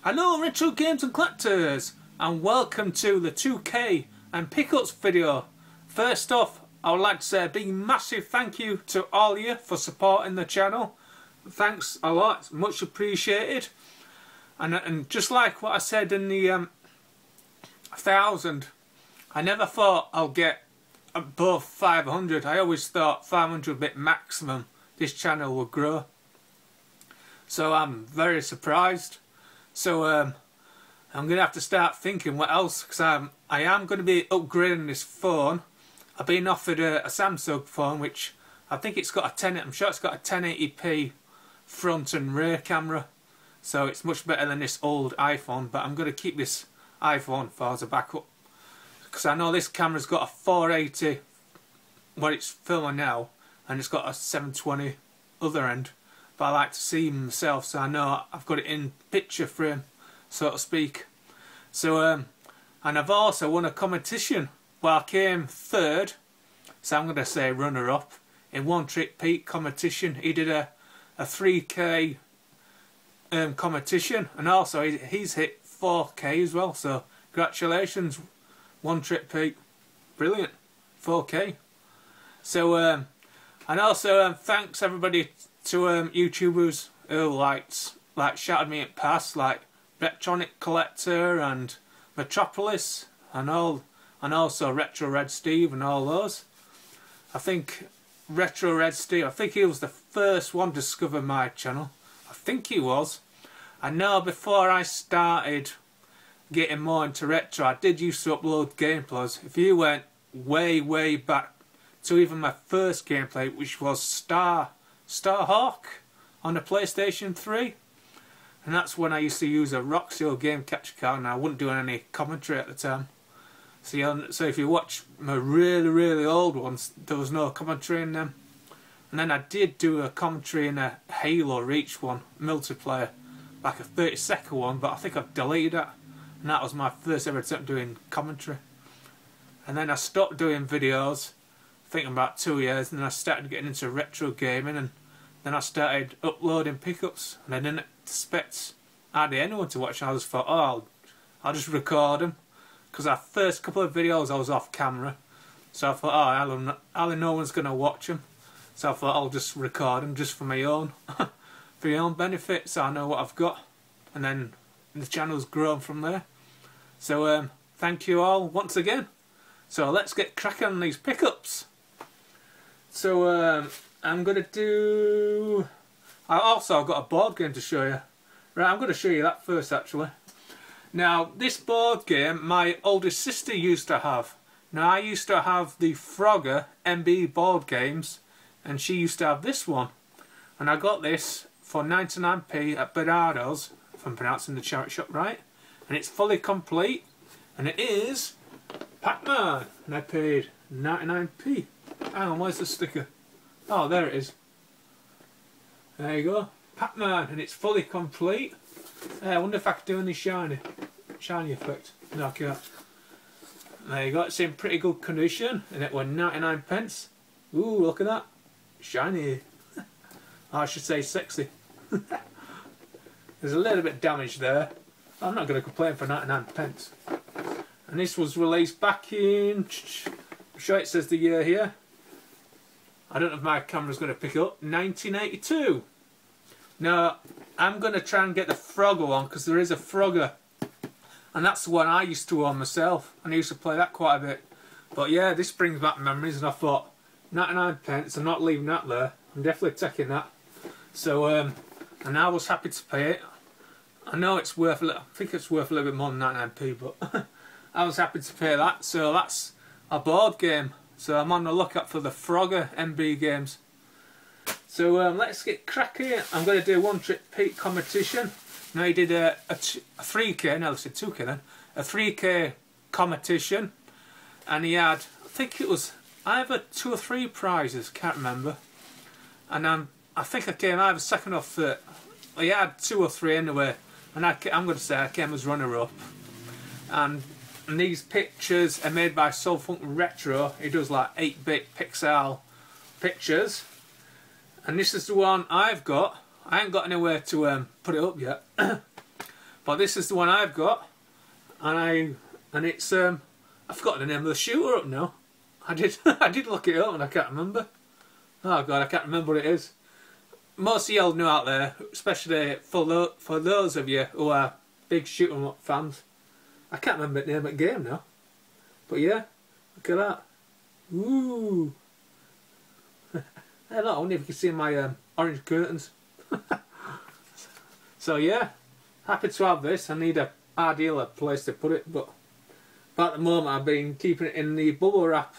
Hello retro games and collectors, and welcome to the 2K and pickups video. First off, I would like to say a big massive thank you to all of you for supporting the channel. Thanks a lot, it's much appreciated. And just like what I said in the 1000, I never thought I'll get above 500. I always thought 500 would be maximum this channel would grow. So I'm very surprised. So I'm going to have to start thinking what else, because I am going to be upgrading this phone. I've been offered a Samsung phone, which I think it's got I'm sure it's got a 1080p front and rear camera. So it's much better than this old iPhone, but I'm going to keep this iPhone for as a backup. Because I know this camera's got a 480, what it's filming now, and it's got a 720 other end. But I like to see myself, so I know I've got it in picture frame, so to speak. So, and I've also won a competition. Well, I came third, so I'm going to say runner-up, in One Trick Pete competition. He did a 3K competition, and also he's hit 4K as well, so congratulations, One Trick Pete. Brilliant, 4K. So, and also thanks everybody to YouTubers who shouted me at past, like Electronic Collector and Metropolis and also Retro Red Steve and all those. I think Retro Red Steve, I think he was the first one to discover my channel. I think he was. I know before I started getting more into retro, I did used to upload gameplays. If you went way back to even my first gameplay, which was Starhawk on the PlayStation 3, and that's when I used to use a Roxio game capture card, and I wasn't doing any commentary at the time. So if you watch my really old ones, there was no commentary in them. And then I did do a commentary in a Halo Reach one, multiplayer, like a 30-second one, but I think I've deleted that, and that was my first ever attempt doing commentary. And then I stopped doing videos, I think about 2 years, and then I started getting into retro gaming, and then I started uploading pickups, and I didn't expect hardly anyone to watch. I just thought, oh, I'll just record them, because our first couple of videos I was off camera, so I thought, oh, hardly no one's going to watch them, so I thought I'll just record them just for my own, for your own benefit, so I know what I've got, and then the channel's grown from there. So thank you all once again. So let's get cracking on these pickups. So I'm going to do... I've got a board game to show you. Right, I'm going to show you that first actually. Now this board game my oldest sister used to have. Now I used to have the Frogger MB board games, and she used to have this one. And I got this for 99p at Bernardo's, if I'm pronouncing the charity shop right. And it's fully complete, and it is Pac-Man, and I paid 99p. Hang on, where's the sticker? Oh, there it is. There you go, Pac-Man, and it's fully complete. I wonder if I could do any shiny effect. No, I can't. There you go, it's in pretty good condition, and it was 99p. Ooh, look at that, shiny. I should say sexy. There's a little bit damage there. I'm not going to complain for 99p. And this was released back in, I'm sure it says the year here. I don't know if my camera's going to pick up. 1982. Now, I'm going to try and get the Frogger one, because there is a Frogger. And that's the one I used to own myself. And I used to play that quite a bit. But yeah, this brings back memories, and I thought, 99p, I'm not leaving that there. I'm definitely taking that. So, and I was happy to pay it. I know it's worth I think it's worth a little bit more than 99p, but I was happy to pay that. So that's a board game. So I'm on the lookout for the Frogger MB games. So let's get cracking. I'm going to do One Trick Pete competition. Now he did a 3K, no, I said 2K then, a 3K competition, and he had, I think it was either 2 or 3 prizes, can't remember. And I think I came either second or third. He had 2 or 3 anyway, and I'm going to say I came as runner-up. And these pictures are made by Soulfunk Retro. He does like 8-bit pixel pictures. And this is the one I've got. I ain't got anywhere to put it up yet. but this is the one I've got, and it's I've forgotten the name of the shooter up now. I did I did look it up and I can't remember. Oh god, I can't remember what it is. Most of y'all know out there, especially for those of you who are big shoot 'em up fans. I can't remember the name of the game now. But yeah, look at that. Ooh. I wonder if you can see my orange curtains. So yeah, happy to have this. I need a ideal place to put it, but at the moment I've been keeping it in the bubble wrap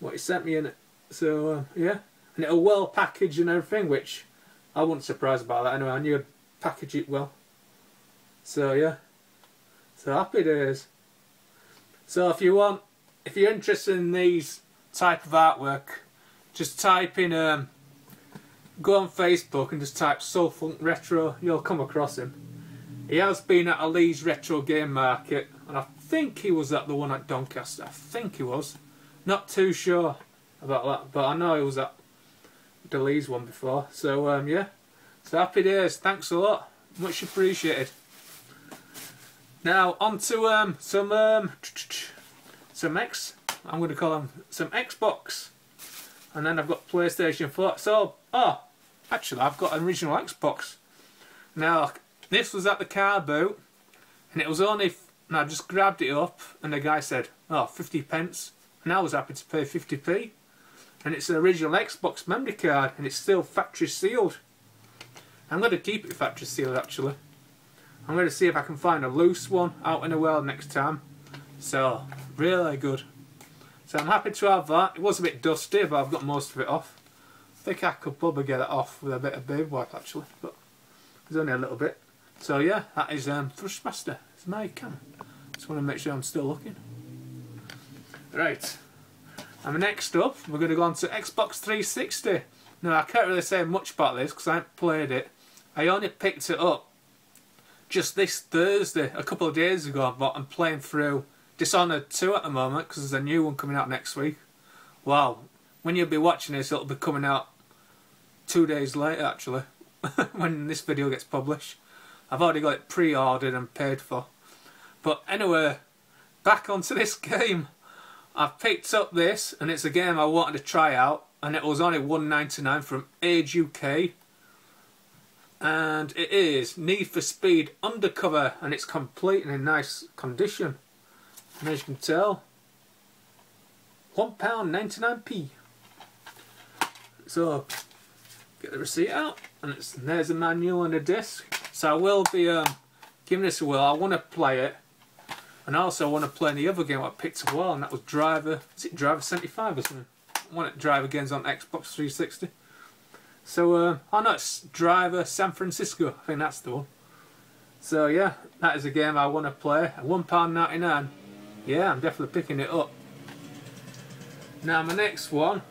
what he sent me in it. So yeah, and it'll well package and everything, which I wasn't surprised about that anyway. I knew I'd package it well. So yeah, so happy days. So if you're interested in these type of artwork, just type in go on Facebook and just type Soulfunk Retro. You'll come across him. He has been at a Leeds Retro Game Market, and I think he was at the one at Doncaster. I think he was. Not too sure about that, but I know he was at the Leeds one before. So yeah, so happy days. Thanks a lot, much appreciated. Now on to some I'm going to call them some Xbox, and then I've got PlayStation 4. So actually I've got an original Xbox. Now this was at the car boot, and it was only, and I just grabbed it up, and the guy said, oh, 50 pence, and I was happy to pay 50p. And it's an original Xbox memory card, and it's still factory sealed. I'm going to keep it factory sealed actually. I'm going to see if I can find a loose one out in the world next time. So, really good. So I'm happy to have that. It was a bit dusty, but I've got most of it off. I think I could probably get it off with a bit of baby wipe actually, but there's only a little bit. So yeah, that is Thrustmaster. It's my cam. Just want to make sure I'm still looking. Right. And next up, we're going to go on to Xbox 360. Now, I can't really say much about this because I haven't played it. I only picked it up just this Thursday, a couple of days ago, but I'm playing through Dishonored 2 at the moment because there's a new one coming out next week. Wow, when you'll be watching this, it'll be coming out 2 days later actually, when this video gets published. I've already got it pre-ordered and paid for. But anyway, back onto this game. I've picked up this, and it's a game I wanted to try out, and it was only $1.99 from Age UK. And it is Need for Speed Undercover, and it's complete and in nice condition. And as you can tell, £1.99p. So, get the receipt out, and there's a manual and a disc. So I will be giving this a whirl. I want to play it, and also I want to play the other game I picked up a while, and that was Driver. Is it Driver 75 or something? I want to Driver games on Xbox 360. So I know it's Driver San Francisco. I think that's the one. So yeah, that is a game I want to play. At £1.99. Yeah, I'm definitely picking it up. Now my next one.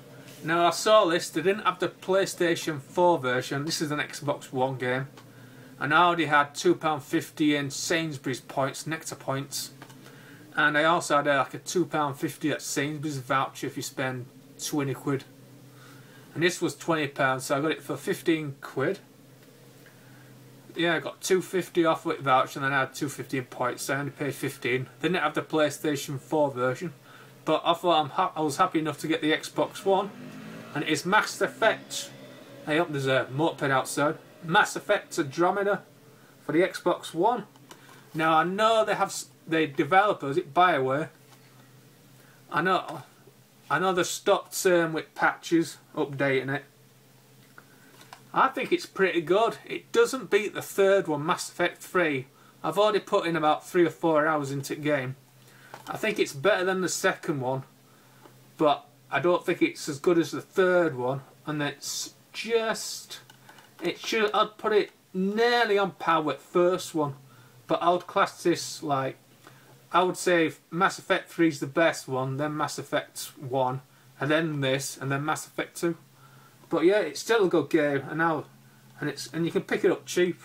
Now I saw this. They didn't have the PlayStation 4 version. This is an Xbox One game. And I already had £2.50 in Sainsbury's points, Nectar points. And I also had like a £2.50 at Sainsbury's voucher if you spend 20 quid. And this was £20, so I got it for 15 quid. Yeah, I got £2.50 off with voucher, and then I had £2.50 in points, so I only paid 15. They didn't have the PlayStation 4 version, but I thought I was happy enough to get the Xbox One. And it's Mass Effect. Hey, up there's a moped outside. Mass Effect Andromeda for the Xbox One. Now I know they have the developers, it BioWare. I know they've stopped with patches, updating it. I think it's pretty good. It doesn't beat the third one, Mass Effect 3. I've already put in about 3 or 4 hours into the game. I think it's better than the second one, but I don't think it's as good as the third one. And it's just, I'd put it nearly on par with the first one, but I would class this like, I would say Mass Effect 3 is the best one, then Mass Effect 1, and then this, and then Mass Effect 2. But yeah, it's still a good game, and you can pick it up cheap.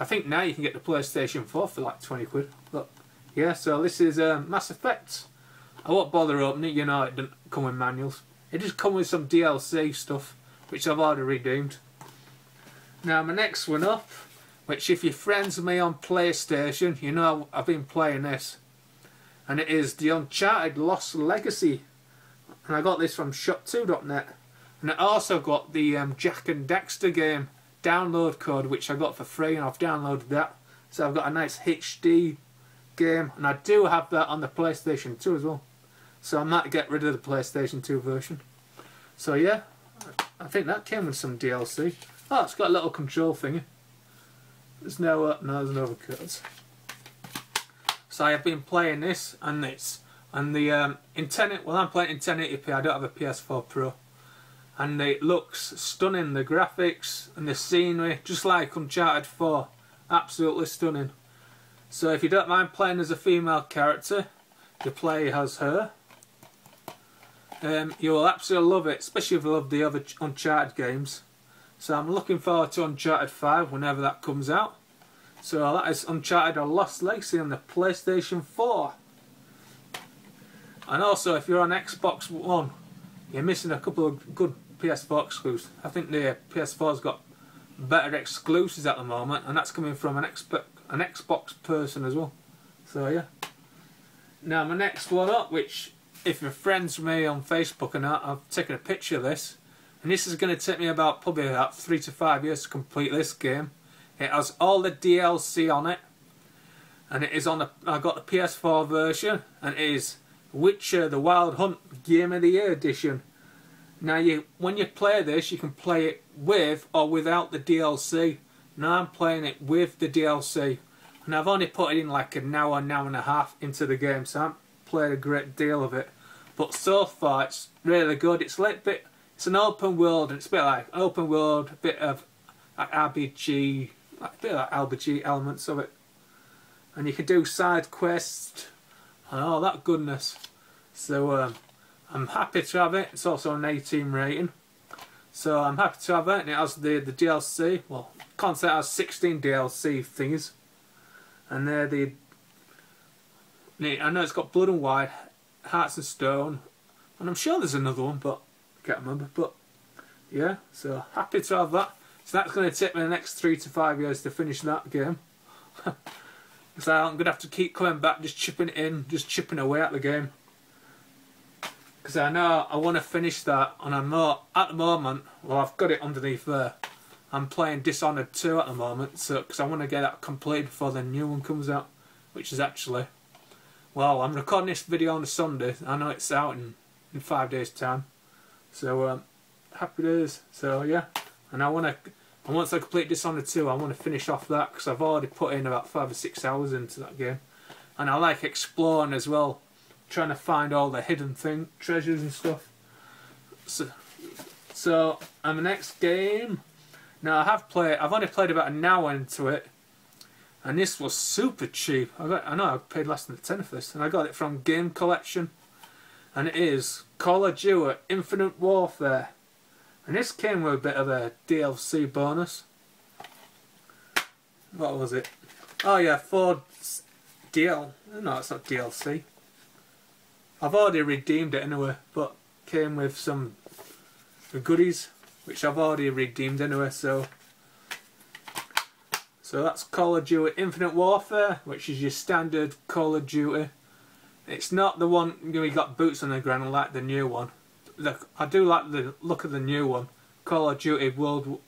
I think now you can get the PlayStation 4 for like 20 quid. But yeah, so this is Mass Effect. I won't bother opening it, you know it doesn't come with manuals. It just comes with some DLC stuff, which I've already redeemed. Now my next one up which if you're friends with me on PlayStation, you know I've been playing this. And it is the Uncharted Lost Legacy. And I got this from shop2.net. And I also got the Jack and Daxter game download code, which I got for free, and I've downloaded that. So I've got a nice HD game, and I do have that on the PlayStation 2 as well. So I might get rid of the PlayStation 2 version. So yeah, I think that came with some DLC. Oh, it's got a little control thingy. There's no there's no other codes. So I have been playing this and this, and the in 10. Well, I'm playing in 1080p. I don't have a PS4 Pro, and it looks stunning. The graphics and the scenery, just like Uncharted 4, absolutely stunning. So if you don't mind playing as a female character, you play as her. You will absolutely love it, especially if you love the other Uncharted games. So I'm looking forward to Uncharted 5 whenever that comes out. So that is Uncharted Lost Legacy on the PlayStation 4. And also, if you're on Xbox One, you're missing a couple of good PS4 exclusives. I think the PS4's got better exclusives at the moment, and that's coming from an Xbox person as well. So yeah. Now my next one up, which if you're friends with me on Facebook and that, I've taken a picture of this, and this is going to take me probably about 3 to 5 years to complete this game. It has all the DLC on it, and it is on I got the PS4 version, and it is Witcher: The Wild Hunt Game of the Year edition. Now when you play this, you can play it with or without the DLC. Now I'm playing it with the DLC, and I've only put it in like an hour and a half into the game, so I haven't played a great deal of it. But so far it's really good. It's an open world, and it's a bit like an open world, a bit of like RPG, a bit like RPG elements of it. And you can do side quests and all that goodness. So I'm happy to have it. It's also an 18 rating. So I'm happy to have it, and it has the DLC. Well, concept has 16 DLC things. And they're I know it's got Blood and Wine, Hearts and Stone, and I'm sure there's another one, but I can't remember. But yeah, so happy to have that. So that's going to take me the next 3 to 5 years to finish that game. So I'm going to have to keep coming back, just chipping away at the game. Because I know I want to finish that, and I know at the moment, well, I've got it underneath there. I'm playing Dishonored 2 at the moment, so because I want to get that complete before the new one comes out, which is actually, well, I'm recording this video on a Sunday. I know it's out in 5 days' time. So happy days. So yeah, and once I complete Dishonored 2, I want to finish off that, because I've already put in about 5 or 6 hours into that game, and I like exploring as well, trying to find all the hidden treasures and stuff. So and the next game. Now I've only played about an hour into it, and this was super cheap. I know I paid less than a tenner for this, and I got it from Game Collection, and it is Call of Duty Infinite Warfare, and this came with a bit of a DLC bonus. What was it? Oh yeah, no, it's not DLC. I've already redeemed it anyway, but came with some goodies, which I've already redeemed anyway. So that's Call of Duty Infinite Warfare, which is your standard Call of Duty. It's not the one you got boots on the ground like the new one. Look, I do like the look of the new one, Call of Duty World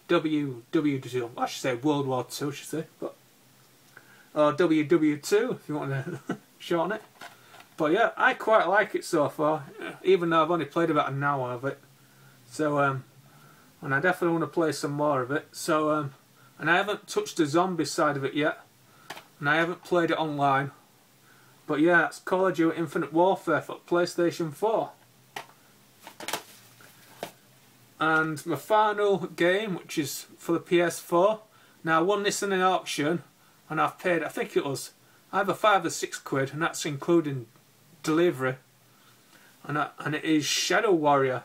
WW2. I should say World War II, I should say, but or WW2 if you want to shorten it. But yeah, I quite like it so far, even though I've only played about an hour of it. So and I definitely want to play some more of it. So and I haven't touched the zombie side of it yet, and I haven't played it online. But yeah, it's Call of Duty Infinite Warfare for PlayStation 4. And my final game, which is for the PS4. Now I won this in an auction, and I've paid, I think it was either £5 or £6, and that's including delivery. And it is Shadow Warrior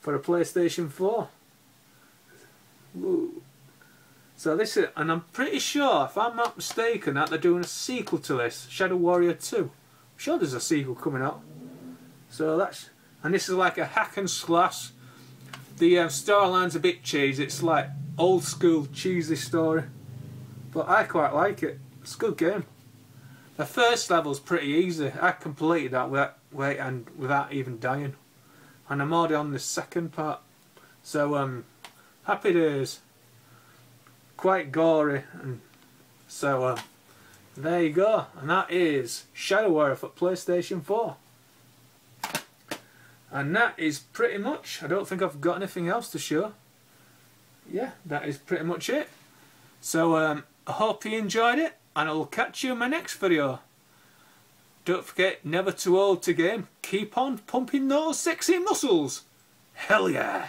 for the PlayStation 4. Ooh. So this is, and I'm pretty sure, if I'm not mistaken, that they're doing a sequel to this, Shadow Warrior 2. I'm sure there's a sequel coming out. So that's, and this is like a hack and slash. The storyline's a bit cheesy. It's like old school cheesy story, but I quite like it. It's a good game. The first level's pretty easy. I completed that without even dying, and I'm already on the second part. So happy days. Quite gory, and so there you go. And that is Shadow Warrior for PlayStation 4. And that is pretty much. I don't think I've got anything else to show. Yeah, that is pretty much it. So I hope you enjoyed it, and I'll catch you in my next video. Don't forget, never too old to game. Keep on pumping those sexy muscles. Hell yeah!